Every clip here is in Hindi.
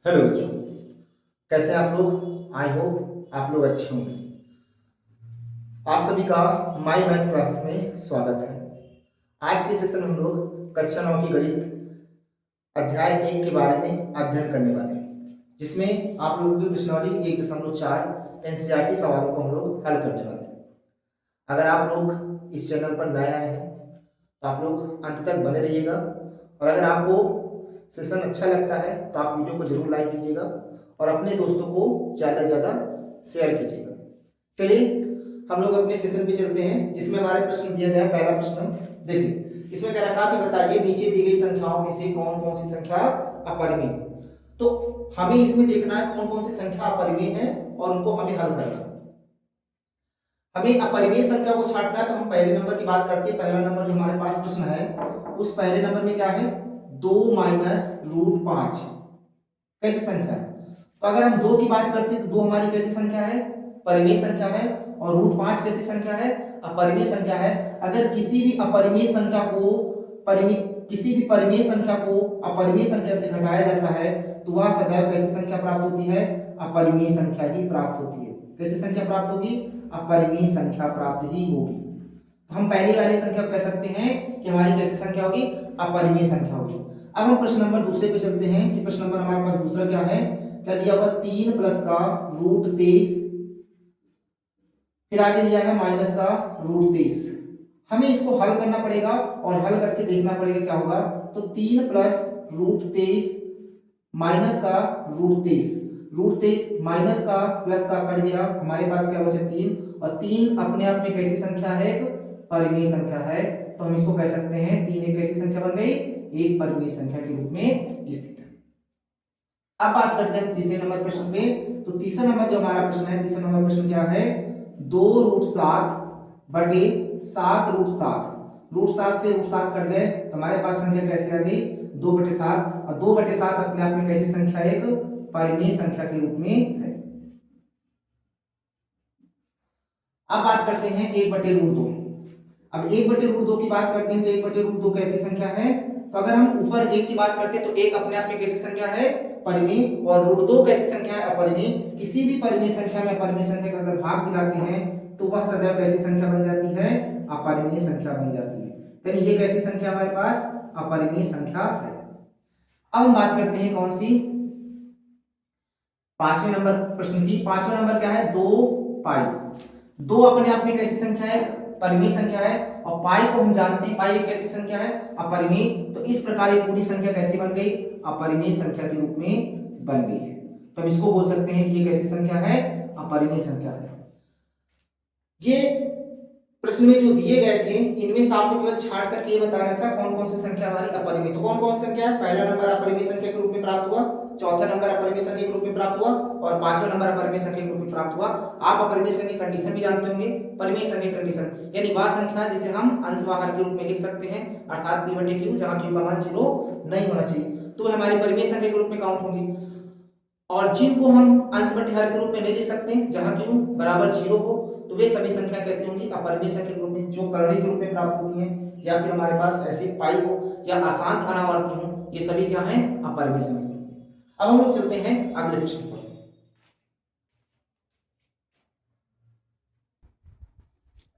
हेलो बच्चों, कैसे हैं आप लोग। आई होप आप लोग अच्छे होंगे। आप सभी का माय मैथ क्लास में स्वागत है। आज के सेशन हम लोग कक्षा 9 की गणित अध्याय 1 के बारे में अध्ययन करने वाले हैं, जिसमें आप लोगों की प्रश्नावली 1.4 एनसीईआरटी सवालों को हम लोग हल करने वाले हैं। अगर आप लोग इस चैनल पर नए आए हैं तो आप लोग अंत तक बने रहिएगा, और अगर आपको सेशन अच्छा लगता है तो आप वीडियो को जरूर लाइक कीजिएगा और अपने दोस्तों को ज़्यादा से ज़्यादा शेयर कीजिएगा। चलिए हम लोग अपने सेशन पे चलते हैं, जिसमें हमारे प्रश्न दिया गया है। पहला प्रश्न देखिए, इसमें क्या रखा कि बताइए नीचे दी गई संख्याओं में से कौन कौन सी संख्या अपरिमेय है। तो हमें इसमें देखना है कौन कौन सी संख्या अपरिमेय है और उनको हमें हल करना है। हमें अपरिमेय संख्या को छांटना है, तो हम पहले नंबर की बात करते हैं। पहला नंबर जो हमारे पास प्रश्न है, उस पहले नंबर में क्या है, 2 माइनस रूट 5 कैसी संख्या है। तो अगर हम 2 की बात करते हैं तो 2 हमारी कैसी संख्या है, परिमेय संख्या है, और रूट 5 कैसी संख्या है, अपरिमेय संख्या है। अगर किसी भी अपरिमेय संख्या को अपरिमेय संख्या से घटाया जाता है तो वह सदैव कैसी संख्या प्राप्त होती है, अपरिमेय संख्या ही प्राप्त होती है। कैसी संख्या प्राप्त होगी, अपरिमेय संख्या प्राप्त ही होगी। तो हम पहली वाली संख्या कह सकते हैं कि हमारी कैसी संख्या होगी, अपरिमेय संख्या होगी। अब हम प्रश्न नंबर दूसरे पे चलते हैं कि प्रश्न नंबर हमारे पास दूसरा क्या है। क्या दिया हुआ, 3 प्लस का रूट 23, फिर आगे दिया है माइनस का रूट 23। हमें इसको हल करना पड़ेगा और हल करके देखना पड़ेगा क्या होगा। तो 3 प्लस रूट 23 माइनस का रूट 23 माइनस का प्लस का कट गया, हमारे पास क्या बचे 3, और 3 अपने आप में कैसी संख्या है, एक परिमेय संख्या है। तो हम इसको कह सकते हैं 3 एक कैसी संख्या बन गई, एक परिमेय संख्या के रूप में स्थित है। अब बात करते हैं तीसरे नंबर प्रश्न पे। तो तीसरा नंबर जो हमारा प्रश्न है, तीसरा नंबर प्रश्न क्या है, 2 रूट 7 बटे 7 रूट 7। रूट 7 से रूट 7 कट गए तो हमारे पास संख्या कैसी आ गई, 2/7। और 2/7 अपने आप में कैसी संख्या है, एक परिमेय संख्या के रूप में है। अब बात करते हैं 1/√2। अब 1/√2 की बात करते हैं तो 1/√2 कैसी संख्या है। तो अगर हम ऊपर 1 की बात करते हैं तो 1 अपने आप में कैसी संख्या है, परिमेय, और √2 कैसी संख्या है, अपरिमेय। किसी भी परिमेय संख्या में अपरिमेय संख्या का अगर भाग दिलाते हैं तो वह सदैव कैसी संख्या बन जाती है, अपरिमेय संख्या बन जाती है। यानी ये कैसी संख्या हमारे पास, अपरिमेय संख्या है। अब हम बात करते हैं कौन सी, पांचवें नंबर प्रश्न की। पांचवा नंबर क्या है, 2 पाई। 2 अपने आप में कैसी संख्या है, परिमेय संख्या है, और पाई को हम जानते हैं पाई एक कैसी संख्या है, अपरिमेय। तो इस प्रकार ये पूरी संख्या कैसी बन गई, अपरिमेय संख्या के रूप में बन गई है। तो हम इसको बोल सकते हैं कि ये कैसी संख्या है, अपरिमेय संख्या है। ये प्रश्न में जो दिए गए थे इनमें से आपको केवल छांट करके ये बताना था कौन कौन सी संख्या हमारी अपरिमेय। तो कौन कौन सी संख्या है, पहला नंबर अपरिमेय संख्या के रूप में प्राप्त हुआ, चौथा नंबर अपरिमेय संख्या के रूप में प्राप्त हुआ, और पांचवा नंबर अपरिमेय संख्या के रूप में प्राप्त हुआ। आप अपरिमेय संख्या कंडीशन भी जानते होंगे, परिमेय संख्या कंडीशन यानी वह संख्या जिसे हम अंशवाहक के रूप में लिख सकते हैं, अर्थात p/q, जहां q का मान 0 नहीं होना चाहिए, तो हमारी परिमेय संख्या के रूप में काउंट होंगी। और जिनको हम अंश बटे हर के रूप में नहीं लिख सकते, जहां q बराबर 0 हो, तो वे सभी संख्या कैसी होंगी, अपरिमेय संख्या के रूप में, जो करणी के रूप में प्राप्त होती हैं, या फिर हमारे पास ऐसे पाई हो या अशांत अनावर्ती हो, ये सभी क्या हैं, अपरिमेय संख्या। अब हम लोग चलते हैं अगले प्रश्न पर।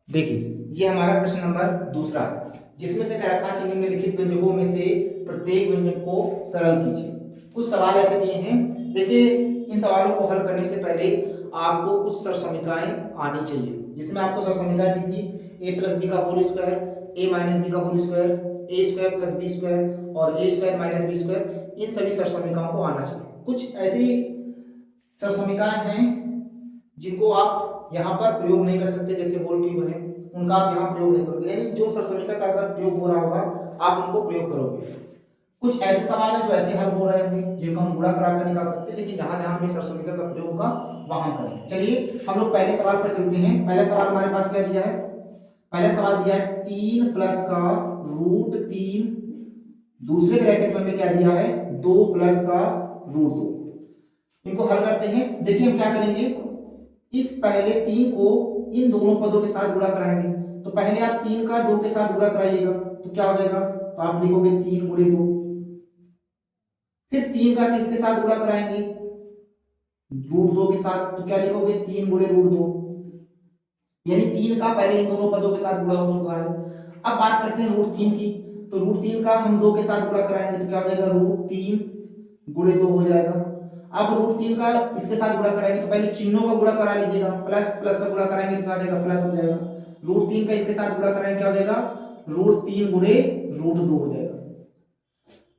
देखिए ये हमारा प्रश्न नंबर दूसरा है, जिसमें से क्या रखा कि निम्नलिखित व्यंजकों में से प्रत्येक व्यंजक को सरल कीजिए। कुछ सवाल ऐसे दिए हैं। देखिए इन सवालों को हल करने से पहले आपको कुछ सरसमीकाएं आनी चाहिए, जिसमें आपको सरसमीकाएं दी थी a+b² a-b² a² + b² और a² - b²। इन सभी सरसमीकाओं को आना चाहिए। कुछ ऐसी सरसमीकाएं हैं जिनको आप यहाँ पर प्रयोग नहीं कर सकते, जैसे होल क्यूब है, उनका आप यहाँ प्रयोग नहीं करोगे, यानी जो सरसमीका का अगर प्रयोग हो रहा होगा आप उनको प्रयोग करोगे। कुछ ऐसे सवाल हैं जो ऐसे हल हो रहे होंगे जिनको हम गुणा करा कर निकाल सकते हैं, लेकिन जहां जहां हमें सरसमीका का प्रयोग होगा वहां हम करेंगे। चलिए हम लोग पहले सवाल पर चलते हैं। पहला सवाल हमारे पास क्या दिया है, पहला सवाल दिया है 3 प्लस का रूट 3, दूसरे ब्रैकेट में क्या दिया है, 2 प्लस का रूट 2। इनको हल करते हैं। देखिए हम क्या करेंगे, इस पहले 3 को इन दोनों पदों के साथ गुणा कराएंगे। तो पहले आप 3 का 2 के साथ गुणा कराइएगा तो क्या हो जाएगा, तो आप लिखोगे 3 × 2, फिर 3 का किसके साथ गुणा कराएंगे, √2 के साथ, तो क्या लिखोगे 3 गुणे √2, यानी 3 का पहले इन दोनों पदों के साथ गुणा हो चुका है। अब बात करते हैं √3 की, तो √3 का हम 2 के साथ गुणा कराएंगे तो क्या हो जाएगा √3 गुणे 2 हो जाएगा। अब √3 का इसके साथ गुणा कराएंगे तो पहले चिन्हों का गुणा करा लीजिएगा, प्लस प्लस का गुणा कराएंगे तो क्या हो जाएगा प्लस हो जाएगा। √3 का इसके साथ गुणा कराएंगे क्या हो जाएगा √3 गुणे √2 हो जाएगा।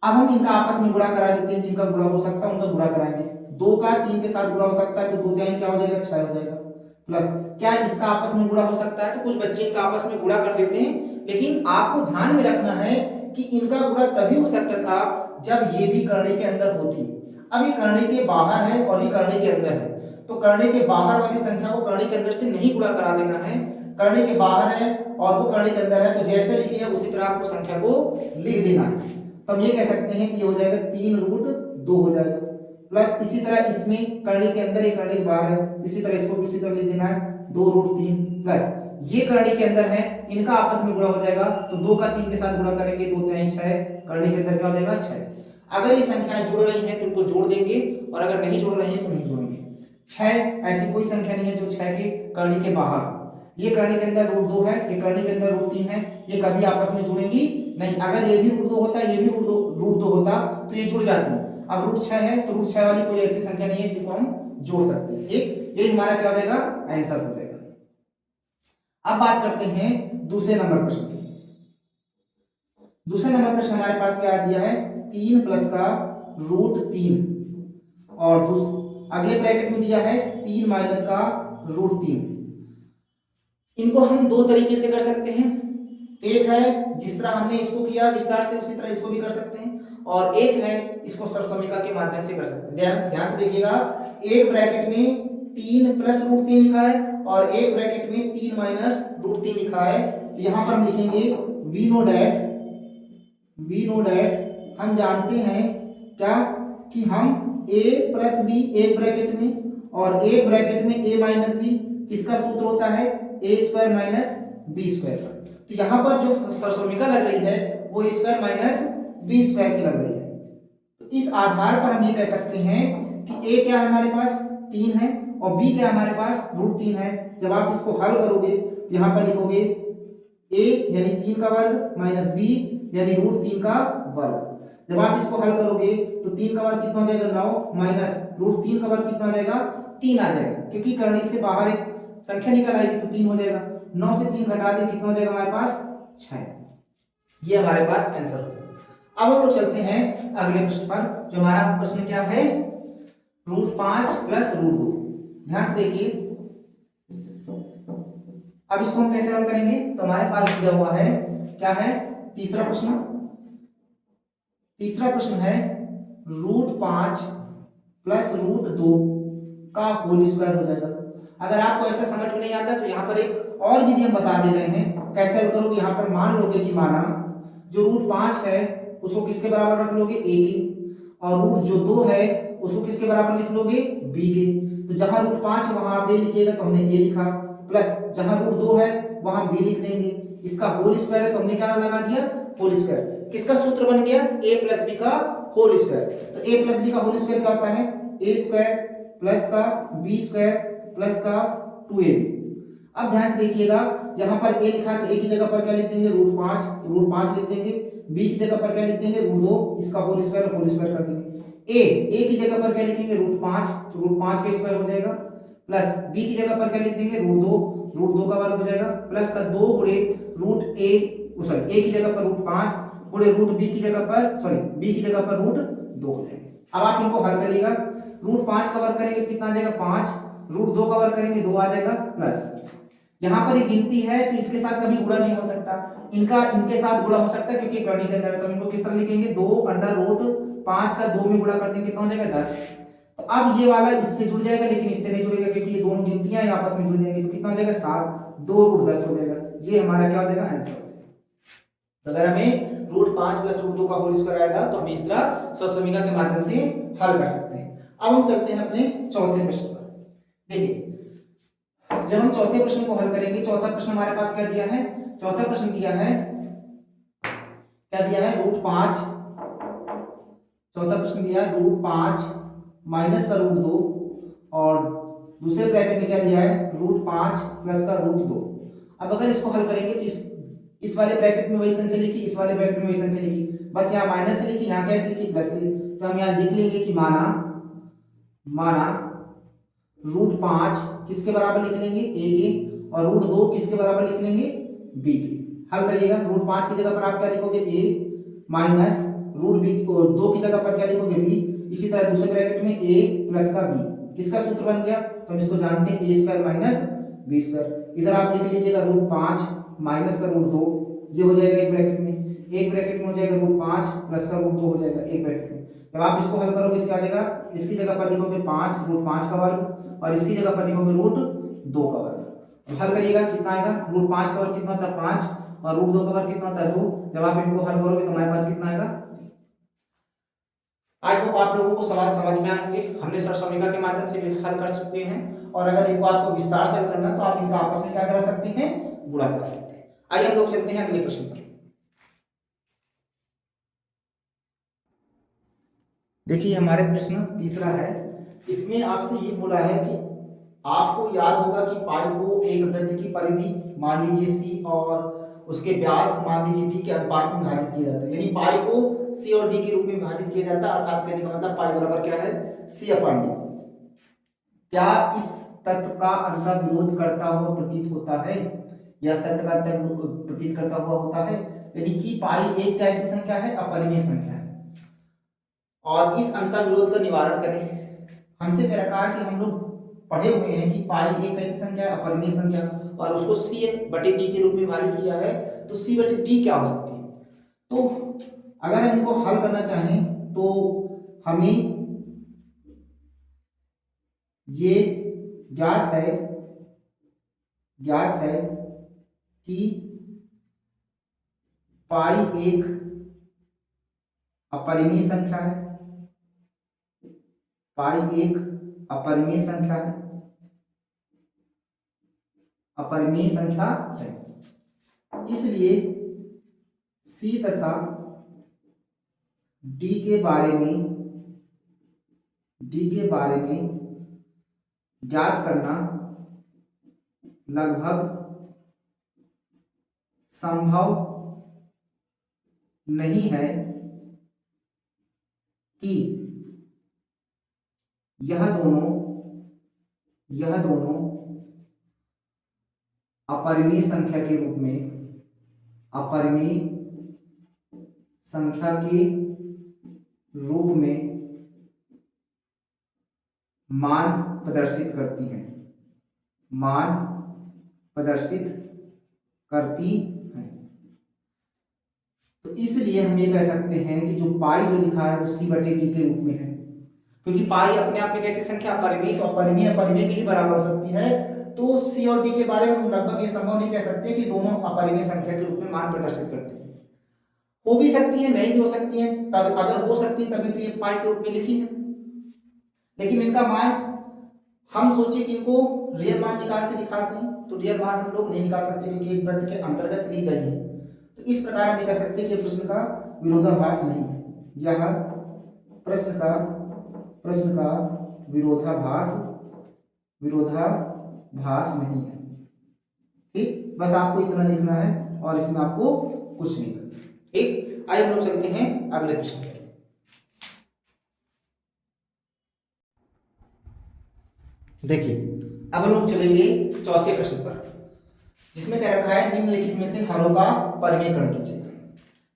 अब हम इनका आपस में गुणा करा लेते हैं, जिनका गुणा हो सकता है उनका गुणा कराएंगे। 2 का 3 के साथ गुणा हो सकता है तो 2 3 क्या हो जाएगा 6 हो जाएगा। प्लस क्या इसका आपस में गुणा हो सकता है, तो कुछ बच्चे इनका आपस में गुणा कर देते हैं, लेकिन आपको ध्यान में रखना है कि इनका गुणा तभी हो सकता था जब ये भी करने के अंदर होती। अब ये करने के बाहर है और ये करने के अंदर है, तो करने के बाहर वाली संख्या को करने के अंदर से नहीं गुणा करा देना है, करने के बाहर है और वो करने के अंदर है, तो जैसे लिखी है उसी तरह आपको संख्या को लिख देना है। तो हम ये कह सकते हैं कि ये हो जाएगा 3√2 हो जाएगा। प्लस इसी तरह इसमें करने के अंदर ये करने के बाहर है, इसी तरह इसको इसी तरह लिख देना है 2√3 प्लस ये करने के अंदर है, इनका आपस में गुणा हो जाएगा तो 2 का 3 के साथ गुणा करेंगे 2 3 6, करने के अंदर क्या हो जाएगा 6। अगर ये संख्याएं जुड़ रही हैं तो इनको जोड़ देंगे और अगर नहीं जुड़ रही है तो नहीं जोड़ेंगे। 6 ऐसी कोई संख्या नहीं है जो 6 के करने के बाहर, ये करने के अंदर √2 है, ये करने के अंदर √3 है, ये कभी आपस में जुड़ेंगी नहीं। अगर ये भी √2 होता ये भी √2 होता तो ये जुड़ जाती। अब √6 है तो √6 वाली कोई ऐसी संख्या नहीं है जिसको हम जोड़ सकते हैं। ठीक, ये हमारा क्या हो जाएगा आंसर हो जाएगा। अब बात करते हैं दूसरे नंबर प्रश्न की। दूसरे नंबर प्रश्न हमारे पास क्या दिया है 3 प्लस का √3 और अगले ब्रैकेट में दिया है 3 माइनस का √3। इनको हम दो तरीके से कर सकते हैं, एक है जिस तरह हमने इसको किया विस्तार से उसी तरह इसको भी कर सकते हैं, और एक है इसको सरसमीका के माध्यम से कर सकते हैं। ध्यान से देखिएगा, एक ब्रैकेट में 3 प्लस √3 लिखा है और एक ब्रैकेट में 3 माइनस √3 लिखा है। तो यहां पर हम लिखेंगे वी नो डैट हम जानते हैं क्या कि हम a प्लस बी एक ब्रैकेट में और एक ब्रैकेट में a माइनस बी किसका सूत्र होता है a² माइनस b²। तो यहां पर जो सरसमीका लग रही है वो a² माइनस b² की लग रही है। तो इस आधार पर हम ये कह सकते हैं कि a क्या है हमारे पास 3 है और b क्या हमारे पास √3 है। जब आप इसको हल करोगे तो यहां पर लिखोगे a यानी 3 का वर्ग माइनस b यानी √3 का वर्ग। जब आप इसको हल करोगे तो 3 का वर्ग कितना हो जाएगा 9 माइनस √3 का वर्ग कितना आ जाएगा 3 आ जाएगा, क्योंकि करनी से बाहर एक संख्या निकल आएगी तो 3 हो जाएगा। 9 से 3 घटा दें कितना हो जाएगा हमारे पास 6। ये हमारे पास आंसर हो गया। अब हम लोग चलते हैं अगले प्रश्न पर, जो हमारा प्रश्न क्या है √5 प्लस √2। ध्यान से देखिए, अब इसको हम कैसे हल करेंगे, तो हमारे पास दिया हुआ है क्या है तीसरा प्रश्न। तीसरा प्रश्न है √5 प्लस √2 का होल स्क्वायर हो जाएगा। अगर आपको ऐसा समझ में नहीं आता तो यहाँ पर एक और विधि हम बता दे रहे हैं कैसे हल करोगे। यहाँ पर मान लोगे कि माना जो √5 है उसको किसके बराबर रख लोगे a के, और जो 2 है उसको किसके बराबर लिख लोगे b के। तो जहां √5 वहां आप a लिखिएगा तो हमने a लिखा, प्लस जहां √2 है वहां b लिख देंगे। इसका होल स्क्वायर है तो हमने क्या लगा दिया होल स्क्वायर। किसका सूत्र बन गया a प्लस b का होल स्क्वायर। तो a प्लस b का होल स्क्वायर क्या होता है a² प्लस का b² प्लस का 2ab। अब ध्यान से देखिएगा, यहाँ पर a लिखा है तो a की जगह पर क्या लिख देंगे √5, तो √5 लिख देंगे। b की जगह पर क्या लिख देंगे √2, इसका होल स्क्वायर कर देंगे। a की जगह पर क्या लिखेंगे √5, तो √5 का स्क्वायर हो जाएगा, प्लस b की जगह पर क्या लिख देंगे √2 का वर्ग हो जाएगा, प्लस का 2 गुणे a की जगह पर √5 गुणे √b की जगह पर b की जगह पर √2 हो जाएगा। अब आप इनको हल करिएगा, √5 का वर्ग करेंगे तो कितना आ जाएगा 5, √2 का वर्ग करेंगे 2 आ जाएगा, प्लस यहाँ पर ये गिनती है तो इसके साथ कभी गुणा नहीं हो सकता, इनके साथ गुणा हो सकता है क्योंकि करनी के अंदर है। तो इनको किस तरह लिखेंगे 2√5 का 2 में गुणा कर देंगे कितना हो जाएगा 10। तो अब ये वाला इससे जुड़ जाएगा लेकिन इससे नहीं जुड़ेगा क्योंकि ये दोनों गिनतियां आपस में जुड़ जाएंगी, तो कितना हो जाएगा 7, 2√10 हो जाएगा। ये हमारा क्या हो जाएगा आंसर हो जाएगा। तो अगर हमें √5 प्लस √2 का होल स्क्वायर आएगा तो हम इस तरह सरसमीका के माध्यम से हल कर सकते हैं। अब हम चलते हैं अपने चौथे प्रश्न पर। देखिए, जब हम चौथे प्रश्न को हल करेंगे, चौथा प्रश्न हमारे पास क्या दिया है, चौथा प्रश्न दिया है क्या दिया है √5, चौथा प्रश्न दिया है √5 माइनस का √2 और दूसरे ब्रैकेट में क्या दिया है √5 प्लस का √2। अब अगर इसको हल करेंगे तो इस वाले ब्रैकेट में वही संख्या लिखी, इस वाले ब्रैकेट में वही संख्या लिखी, बस यहाँ माइनस से लिखी, यहाँ कैसे लिखी प्लस से। तो हम यहाँ लिख लेंगे कि माना √5 किसके बराबर लिख लेंगे a के, और √2 किसके बराबर लिख लेंगे b के। हल करिएगा, √5 की जगह पर आप क्या लिखोगे a माइनस √2 की जगह पर क्या लिखोगे b। इसी तरह दूसरे ब्रैकेट में a प्लस का b, किसका सूत्र बन गया तो हम इसको जानते हैं a² माइनस b²। इधर आप लिख लीजिएगा √5 माइनस का √2, ये हो जाएगा एक ब्रैकेट में, एक ब्रैकेट में हो जाएगा √5 प्लस का √2 हो जाएगा एक ब्रैकेट में। जब आप इसको हल करोगे तो क्या आ जाएगा, इसकी जगह पर लिखोगे 5 √5 का वर्ग और इसकी जगह पर लिखोगे √2 का वर्ग। हल करिएगा कितना आएगा, √5 का वर्ग कितना होता है 5 और √2 का वर्ग कितना होता है 2। जब आप इनको हल करोगे तो हमारे पास कितना आएगा। आई होप आप लोगों को सवाल समझ में आएंगे, हमने सर समीकरण के माध्यम से भी हल कर सकते हैं, और अगर इनको आपको विस्तार से हल करना तो आप इनका आपस में क्या करा सकते हैं, गुणा करा सकते हैं। आइए हम लोग चलते हैं अगले प्रश्न पर। देखिए हमारे प्रश्न तीसरा है, इसमें आपसे ये बोला है कि आपको याद होगा कि पाई को एक वृत्त की परिधि मान लीजिए सी और उसके व्यास मान लीजिए डी के अनुपात में विभाजित किया जाता है, यानी पाई को सी और डी के रूप में विभाजित किया जाता है, अर्थात कहने का मतलब पाई बराबर क्या है C/D। क्या इस तत्व का अंतर्विरोध करता हुआ प्रतीत होता है, यह तत्व का अंतर्विरोध प्रतीत करता हुआ होता है, यानी कि पाई एक कैसी संख्या है, अपरिमेय संख्या है। और इस अंतर्विरोध का निवारण करें, हमसे कह रखा है कि हम लोग पढ़े हुए हैं कि पाई एक कैसी संख्या है, अपरिमेय संख्या, और उसको C/D के रूप में विभाजित किया है, तो C/D क्या हो सकती है। तो अगर हम इनको हल करना चाहें तो हमें ये ज्ञात है कि पाई एक अपरिमेय संख्या है, पाई एक अपरिमेय संख्या है, अपरिमेय संख्या है, इसलिए C तथा D के बारे में ज्ञात करना लगभग संभव नहीं है कि यह दोनों अपरिमेय संख्या के रूप में मान प्रदर्शित करती हैं। तो इसलिए हम ये कह सकते हैं कि जो पाई जो लिखा है वो C/D के रूप में है, क्योंकि पाई अपने आप में कैसी संख्या अपरिमेय, तो अपरिमेय के ही बराबर हो सकती है। तो C और D के बारे में हम लगभग ये संभव नहीं कह सकते कि दोनों अपरिमेय संख्या के रूप में मान प्रदर्शित करते हैं। हो भी सकती है, नहीं भी हो सकती है, तब अगर हो सकती है तभी तो ये पाई के रूप में लिखी है, लेकिन इनका मान हम सोचे कि इनको रियल मान निकाल के दिखाते हैं, तो रियल मान हम लोग नहीं निकाल सकते क्योंकि एक वृत्त के अंतर्गत ली गई है। तो इस प्रकार हम कह सकते हैं कि प्रश्न का विरोधाभास नहीं है, यह प्रश्न का विरोधाभास नहीं है। ठीक, बस आपको इतना लिखना है और इसमें आपको कुछ नहीं करना। ठीक, आइए हम लोग चलते हैं अगले प्रश्न पर। देखिए अब हम लोग चलेंगे चौथे प्रश्न पर, जिसमें कह रखा है निम्नलिखित में से हरों का परिमेयकरण कीजिए।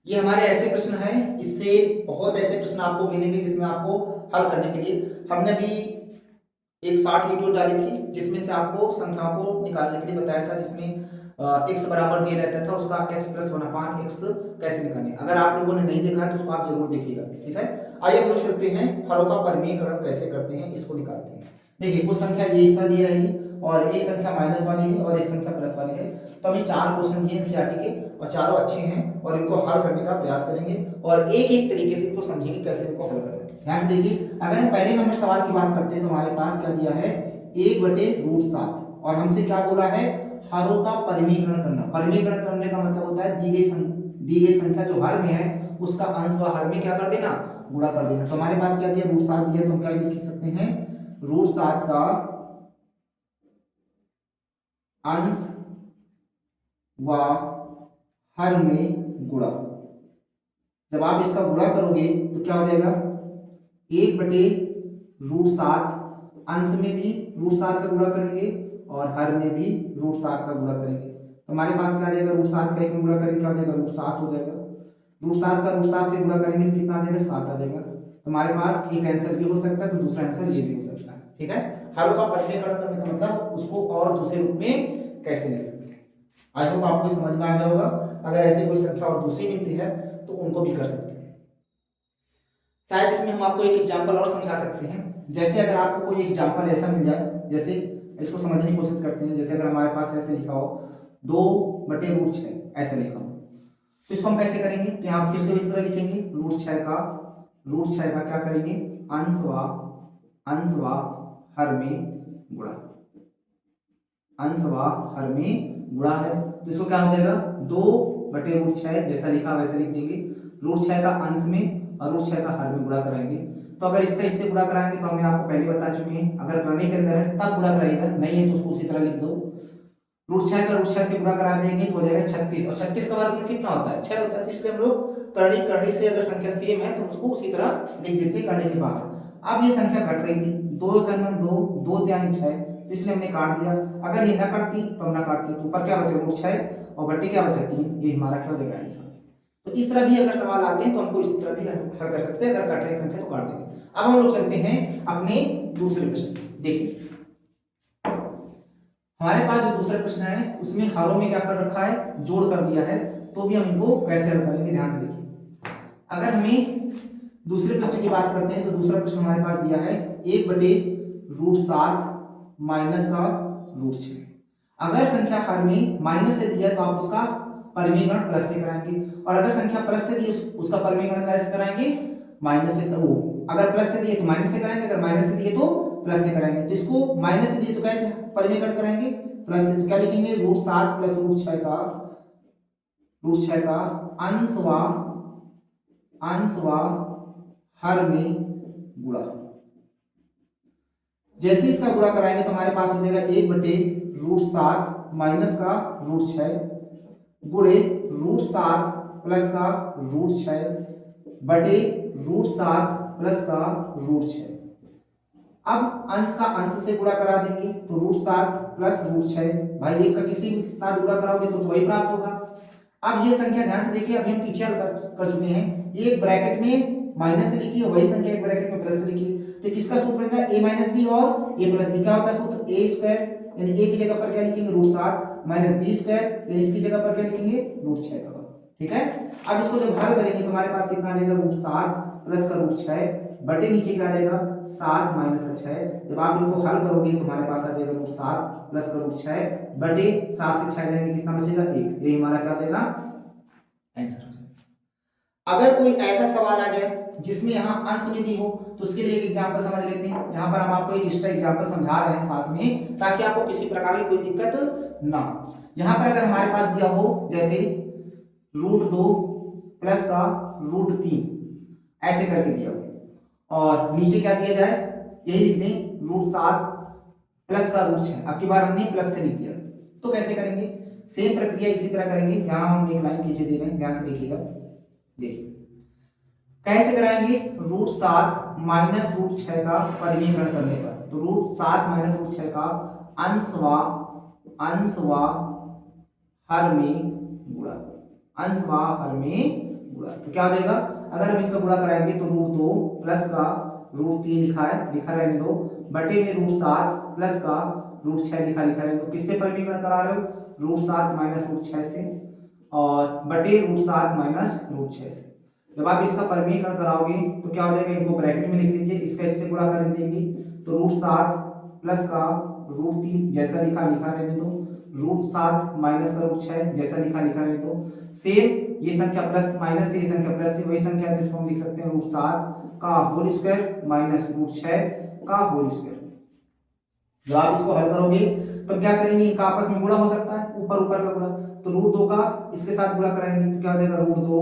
ये हमारे ऐसे प्रश्न हैं, इससे बहुत ऐसे प्रश्न आपको मिलेंगे जिसमें आपको हल करने के लिए हमने भी एक शॉर्ट वीडियो डाली थी, जिसमें से आपको संख्याओं को निकालने के लिए बताया था, जिसमें x बराबर दिया रहता था, उसका x + 1/x कैसे निकालने। अगर आप लोगों ने नहीं देखा है तो उसको आप जरूर देखिएगा। ठीक है, आइए हम लोग चलते हैं हरों का परिमेयकरण कैसे करते हैं, इसको निकालते हैं। देखिए कुछ संख्या ये इस पर दी रहेगी और एक संख्या माइनस वाली है और एक संख्या प्लस वाली है। तो हमें 4 क्वेश्चन दिए एनसीईआरटी के और चारों अच्छे हैं और इनको हल करने का प्रयास करेंगे और एक एक तरीके से इनको समझेंगे कैसे इनको हल करना है। ध्यान देखिए, अगर हम पहले नंबर सवाल की बात करते हैं तो हमारे पास क्या दिया है 1/√7 और हमसे क्या बोला है हरों का परिमेयकरण करना। परिमेयकरण करने का मतलब होता है दी गई संख्या जो हर में है उसका अंश व हर में क्या कर देना, गुणा कर देना। तो हमारे पास क्या दिया, √7 दिया, तो हम क्या लिख सकते हैं, √7 का अंश व हर में गुणा। जब आप इसका गुणा करोगे तो क्या हो जाएगा, 1/√7, अंश में भी √7 का गुणा करेंगे और हर में भी √7 का गुणा करेंगे। तो हमारे पास क्या आ जाएगा, √7 का 1 में गुणा करेंगे क्या हो जाएगा, √7 हो जाएगा। √7 का √7 से गुणा करेंगे तो कितना आ जाएगा, 7 आ जाएगा। तो हमारे पास एक आंसर ये हो सकता है, तो दूसरा आंसर ये भी हो सकता है। ठीक है, हर का परिमेय करने का मतलब उसको और दूसरे रूप में कैसे ले सकते हैं। आई होप आपको समझ में आ गया होगा। अगर ऐसे कोई संख्या और दूसरी मिलती है तो उनको भी कर सकते हैं। शायद इसमें हम आपको एक एग्जांपल और समझा सकते हैं। जैसे अगर आपको कोई एग्जांपल ऐसा मिल जाए, जैसे इसको समझने की कोशिश करते हैं। जैसे अगर हमारे पास ऐसे लिखा हो 2/√6 ऐसे लिखा हो, तो इसको हम कैसे करेंगे, तो यहाँ फिर से इस तरह लिखेंगे, √6 का क्या करेंगे, अंश व हर में गुणा, अंश व हर में गुणा है। तो इसको क्या हो जाएगा, 2/√6 जैसा लिखा वैसे लिख देंगे, √6 का अंश में और √6 का हर में गुणा कराएंगे। तो अगर इसका इससे गुणा कराएंगे तो हमने आपको पहले बता चुके हैं, अगर करने के अंदर है तब गुणा कराइएगा, नहीं है तो उसको उसी तरह लिख दो। √6 का √6 से गुणा करा देंगे तो हो जाएगा 36, और 36 का वर्गमूल कितना होता है, 6 होता है। इसलिए हम लोग करनी से अगर संख्या सेम है तो उसको उसी तरह लिख देते हैं करने के बाद। अब ये संख्या घट रही थी, 2 × 2 2 × 6, तो इसलिए हमने काट दिया। अगर ये ना काटती तो हम ना काटते, तो ऊपर क्या बचे, √6 और बटे क्या बचा 3, ये हमारा क्या हो जाएगा आंसर। तो इस तरह भी अगर सवाल आते हैं तो हमको इस तरह भी हल कर सकते हैं, अगर कट रही संख्या तो काट देंगे। अब हम लोग चलते हैं अपने दूसरे प्रश्न। देखिए हमारे पास जो दूसरा प्रश्न है उसमें हरों में क्या कर रखा है, जोड़ कर दिया है, तो भी हम इनको कैसे हल करेंगे, ध्यान से देखिए। अगर हमें दूसरे प्रश्न की बात करते हैं तो दूसरा प्रश्न हमारे पास दिया है 1/√7 माइनस का √6। अगर संख्या हर में माइनस से दिया तो आप उसका परिमेयगण प्लस से कराएंगे, और अगर संख्या प्लस से दी उसका परिमेयगण कैसे कराएंगे, माइनस से। तो अगर प्लस से दिए तो माइनस से कराएंगे, अगर माइनस से दिए तो प्लस से कराएंगे। तो इसको माइनस से दिए तो कैसे परिमेयगण करेंगे, प्लस से। तो क्या लिखेंगे, √7 प्लस √6 का अंश व हर में गुणा। जैसे इसका गुणा कराएंगे तो हमारे पास हो जाएगा 1/√7 माइनस का √6 गुणे √7 प्लस का √6 बटे √7 प्लस का √6। अब अंश का अंश से गुणा करा देंगे तो √7 प्लस √6, भाई एक का किसी के साथ गुणा कराओगे तो वही प्राप्त होगा। अब ये संख्या ध्यान से देखिए, अभी हम पीछे कर चुके हैं, ये एक ब्रैकेट में माइनस से लिखी है, वही संख्या एक ब्रैकेट में प्लस से लिखी है। तो किसका सूत्र बनेगा, a माइनस बी और a प्लस बी। क्या होता है सूत्र, a², यानी a की जगह पर क्या लिखेंगे, √7 माइनस b², यानी इसकी जगह पर क्या लिखेंगे, √6 का। ठीक है, अब इसको जब हल करेंगे तो हमारे पास कितना आ जाएगा, √7 प्लस का √6 बटे नीचे क्या आ जाएगा, 7 माइनस का 6। जब आप इनको हल करोगे तो हमारे पास आ जाएगा √7 प्लस का √6 बटे 7 से 6 जाएंगे, कितना बचेगा, 1। यही हमारा क्या आ जाएगा आंसर। अगर कोई ऐसा सवाल आ जाए जिसमें यहाँ अंश में दी हो तो उसके लिए एक एग्जांपल समझ लेते हैं। यहाँ पर हम आपको एक एक्स्ट्रा एग्जांपल समझा रहे हैं साथ में, ताकि आपको किसी प्रकार की कोई दिक्कत ना हो। यहाँ पर अगर हमारे पास दिया हो जैसे √2 प्लस का √3 ऐसे करके दिया हो, और नीचे क्या दिया जाए, यही लिख दें √7 प्लस का √6। अब की बार हमने प्लस से लिख दिया, तो कैसे करेंगे, सेम प्रक्रिया इसी तरह करेंगे। यहाँ हम एक लाइन खींचे दे रहे हैं, ध्यान से देखिएगा। देखिए कैसे कराएंगे, √7 माइनस √6 का परिमेयगण करने पर, तो √7 माइनस √6 का अंश व हर में गुणा, अंश व हर में गुणा। तो क्या हो जाएगा, अगर हम इसका गुणा कराएंगे तो √2 प्लस का √3 लिखा रहने दो, बटे में √7 प्लस का √6 लिखा रहने दो। किससे परिमेयगण करा रहे हो, √7 माइनस √6 से, और बटे √7 माइनस √6 से। जब आप इसका परिमेयगण कराओगे तो क्या हो जाएगा, इनको ब्रैकेट में लिख लीजिए, इसका इससे गुणा कर देंगे तो √7 प्लस का √3 जैसा लिखा रहने दो, √7 माइनस का √6 जैसा लिखा रहने दो। सेम ये संख्या प्लस माइनस से, ये संख्या प्लस से, वही संख्या है जिसको हम लिख सकते हैं √7 का होल स्क्वायर माइनस √6 का होल स्क्वायर। जब आप इसको हल करोगे तो क्या करेंगे, इनका आपस में गुणा हो सकता है, ऊपर ऊपर का गुणा। तो √2 का इसके साथ गुणा करेंगे तो क्या हो जाएगा, √2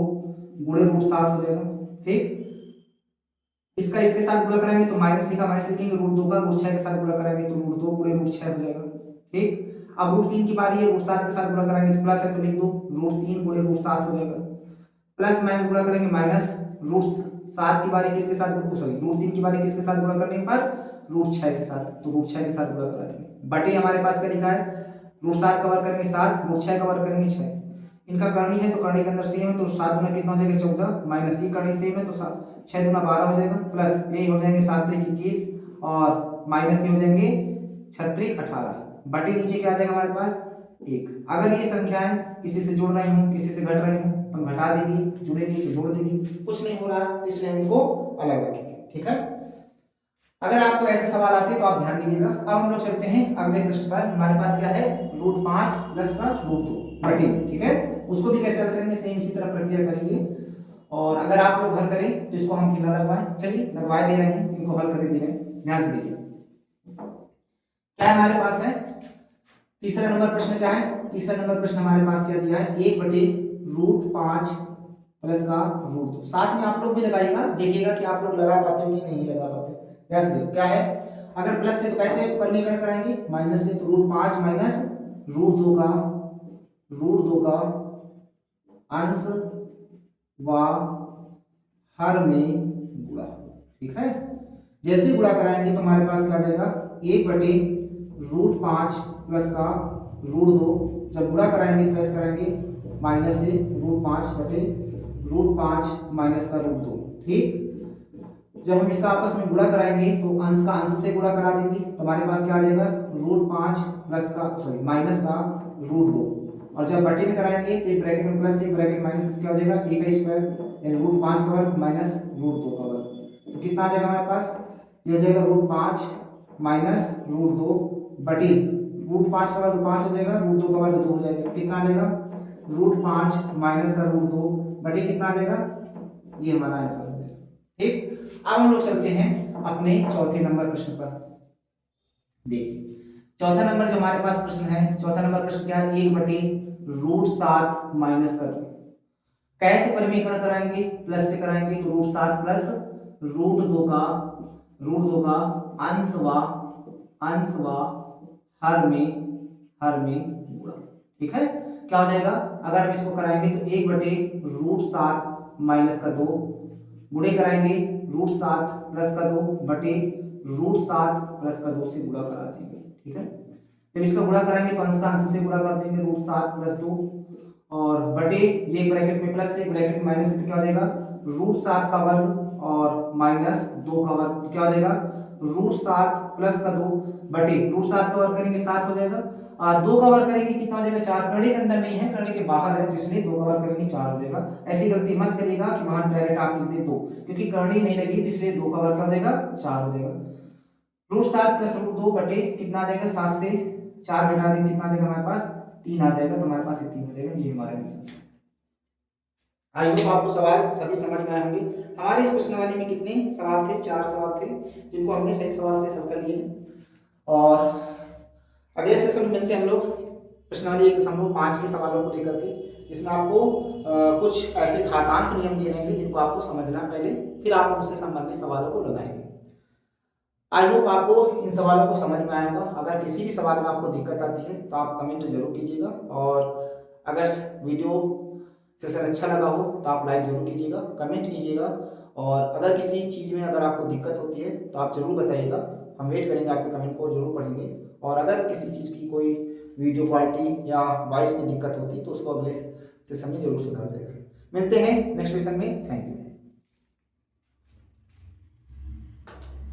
गुणे रूट 7 हो जाएगा। ठीक, इसका इसके साथ गुणा कराएंगे तो माइनस लिखा माइनस लिखेंगे, रूट 2 का रूट 6 के साथ गुणा कराएंगे तो रूट 2 गुणे रूट 6 हो जाएगा। ठीक, अब रूट 3 की बारी है, रूट 7 के साथ गुणा कराएंगे तो प्लस है तो लिख दो रूट 3 गुणे रूट 7 हो जाएगा। प्लस माइनस गुणा करेंगे माइनस, रूट 7 की बारी किसके साथ, सॉरी रूट 3 की बारी किसके साथ गुणा करने पर, रूट 6 के साथ, तो रूट 6 के साथ गुणा करा देंगे। बटे हमारे पास क्या लिखा है, रूट 7 का वर्ग करेंगे 7, रूट 6 का वर्ग करेंगे 6। इनका करनी है तो करनी के अंदर सेम है, तो 7 गुना कितना हो जाएगा 14, माइनस ये करनी सेम है तो 6 गुना 12 हो जाएगा, प्लस ये हो जाएंगे 7 त्रिक 21 और माइनस ये हो जाएंगे 6 त्रिक 18। बटे नीचे क्या आ जाएगा हमारे पास 1। अगर ये संख्याएं किसी से जुड़ रही हूँ किसी से घट रही हूँ तो घटा देगी, जुड़ेगी तो जोड़ देगी, कुछ नहीं हो रहा तो इसलिए हम इनको अलग रखेंगे। ठीक है, अगर आपको ऐसे सवाल आते हैं तो आप ध्यान दीजिएगा। अब हम लोग चलते हैं अगले प्रश्न पर। हमारे पास क्या है, रूट 5 प्लस का रूट 2 बटे, ठीक है, उसको भी कैसे हल करेंगे, सेम इसी तरह प्रक्रिया करेंगे। और अगर आप लोग हल करें तो इसको हम कितना लगवाएं, चलिए लगवाए दे रहे हैं, इनको हल करके दे रहे हैं, ध्यान से देखिए। क्या हमारे पास है, तीसरा नंबर प्रश्न क्या है, तीसरा नंबर प्रश्न हमारे पास क्या दिया है, 1 बटे रूट 5 प्लस का रूट 2। साथ में आप लोग भी लगाइएगा, देखिएगा कि आप लोग लगा पाते हो कि नहीं लगा पाते। देखो क्या है, अगर प्लस से तो कैसे परिमीकरण कराएंगे, माइनस से तो रूट 5 माइनस रूट 2 का अंश व हर में गुणा। ठीक है, जैसे गुणा कराएंगे तो हमारे पास क्या आ जाएगा, 1 बटे रूट 5 प्लस का रूट 2। जब गुणा कराएंगे तो कैसे कराएंगे, माइनस से रूट 5 बटे रूट 5 माइनस का रूट 2। ठीक, जब हम इसका आपस में गुणा कराएंगे तो अंश का अंश से गुणा करा देंगे तो हमारे पास क्या आ जाएगा, रूट 5 प्लस का सॉरी माइनस का रूट 2। और जब बटे में कराएंगे तो ब्रैकेट में प्लस से ब्रैकेट माइनस क्या हो जाएगा, a का स्क्वायर यानी रूट 5 का वर्ग माइनस रूट 2 का वर्ग। तो कितना आ जाएगा हमारे पास, ये हो जाएगा रूट 5 माइनस रूट 2 बटे रूट 5 का वर्ग 5 हो जाएगा, रूट 2 का वर्ग 2 हो जाएगा, तो कितना आ जाएगा रूट 5 माइनस का रूट 2 बटे कितना आ जाएगा, ये हमारा आंसर हो जाएगा। ठीक, अब हम लोग चलते हैं अपने चौथे नंबर प्रश्न पर। देखिए चौथा नंबर जो हमारे पास प्रश्न है, चौथा नंबर प्रश्न क्या है, 1 बटे रूट 7 माइनस का 2। कैसे परिमीकरण कराएंगे, प्लस से कराएंगे तो रूट 7 प्लस रूट 2 का अंश व हर में गुणा। ठीक है, क्या हो जाएगा, अगर हम इसको कराएंगे तो 1 बटे रूट 7 माइनस का 2 गुणे कराएंगे रूट 7 प्लस का 2 बटे रूट 7 प्लस का 2 से गुणा करा देंगे। ठीक है, जब इसका गुणा करेंगे तो अंश का अंश से गुणा कर देंगे, रूट 7 प्लस 2 और बटे ये ब्रैकेट में प्लस से ब्रैकेट में माइनस से, तो क्या हो जाएगा रूट 7 का वर्ग और माइनस 2 का वर्ग, तो क्या हो जाएगा रूट 7 प्लस का 2 बटे रूट 7 का वर्ग करेंगे 7 हो जाएगा, और 2 का वर्ग करेंगे कितना हो जाएगा 4। करने के अंदर नहीं है, करने के बाहर है, तो इसलिए 2 का वर्ग करेंगे 4 हो जाएगा। ऐसी गलती मत करिएगा कि वहां डायरेक्ट आप लिख दे 2, क्योंकि करनी नहीं लगी तो इसलिए 2 का वर्ग क्या हो जाएगा 4 हो जाएगा। रूट 7 प्लस रूट 2 बटे कितना आ जाएगा, 7 से 4 घटा देंगे कितना आ जाएगा हमारे पास 3 आ जाएगा, तो हमारे पास 3 हो जाएगा। ये हमारा आंसर। आई होप आपको सवाल सभी समझ में आए होंगे। हमारे इस प्रश्नावली में कितने सवाल थे, 4 सवाल थे, जिनको हमने सही सवाल से हल कर लिए। और अगले सेशन में मिलते हैं हम लोग प्रश्नावली 1.5 के सवालों को लेकर के, जिसमें आपको कुछ ऐसे घातांक नियम दिए रहेंगे जिनको आपको समझना पहले, फिर आप उनसे संबंधित सवालों को लगाएंगे। आई होप आपको इन सवालों को समझ में आएगा। अगर किसी भी सवाल में आपको दिक्कत आती है तो आप कमेंट जरूर कीजिएगा, और अगर वीडियो सेशन अच्छा लगा हो तो आप लाइक जरूर कीजिएगा, कमेंट कीजिएगा, और अगर किसी चीज़ में अगर आपको दिक्कत होती है तो आप जरूर बताइएगा, हम वेट करेंगे आपके कमेंट को, जरूर पढ़ेंगे। और अगर किसी चीज़ की कोई वीडियो क्वालिटी या वॉइस में दिक्कत होती है तो उसको अगले सेशन में जरूर सुधारा जाएगा। मिलते हैं नेक्स्ट सेशन में, थैंक यू।